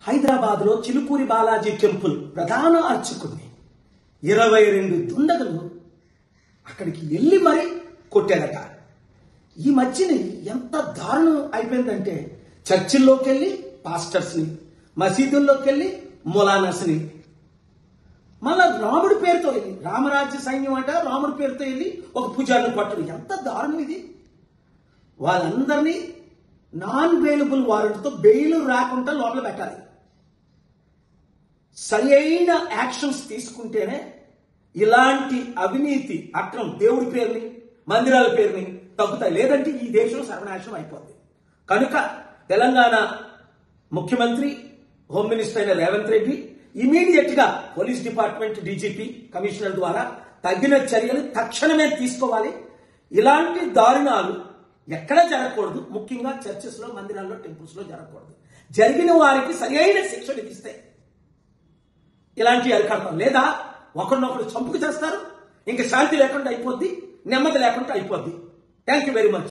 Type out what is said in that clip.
హైదరాబాద్ లో చిలుకూరి బాలాజీ టెంపుల్ ప్రధాన అర్చకుడిని 22 దుండగులు అక్కడికి వెళ్ళి మరి కొట్టారట. ఈ మధ్యని ఎంత దారుణం అయిపోయిందంటే చర్చిల్లోకి వెళ్ళి పాస్టర్స్ ని, మసీదుల్లోకి వెళ్ళి మొలానాస్ ని, మళ్ళా రాముడి పేరుతో వెళ్ళి రామరాజ్య సైన్యం అంట రాముడి పేరుతో వెళ్ళి ఒక పూజారిని కొట్టడం ఎంత దారుణం ఇది. వాళ్ళందరినీ నాన్ బెయిలబుల్ వారెంట్తో బెయిల్ రాకుండా లోపల పెట్టాలి. సరి అయిన యాక్షన్స్ తీసుకుంటేనే ఇలాంటి అవినీతి అక్రమం దేవుడి పేరుని మందిరాల పేరుని తగ్గుతాయి. లేదంటే ఈ దేశం సర్వనాశనం అయిపోద్ది. కనుక తెలంగాణ ముఖ్యమంత్రి హోమ్ మినిస్టర్ అయిన రేవంత్ రెడ్డి ఇమీడియట్ గా పోలీస్ డిపార్ట్మెంట్ డీజీపీ కమిషనర్ ద్వారా తగిన చర్యలు తక్షణమే తీసుకోవాలి. ఇలాంటి దారుణాలు ఎక్కడ జరగకూడదు. ముఖ్యంగా చర్చెస్ లో, మందిరాల్లో, టెంపుల్స్ లో జరగకూడదు. జరిగిన వారికి సరైన శిక్ష విధిస్తే ఇలాంటి అరికడతాం. లేదా ఒకరినొకరు చంపుకు చేస్తారు, ఇంకా శాంతి లేకుండా అయిపోద్ది, నెమ్మది లేకుండా అయిపోద్ది. Thank you very much.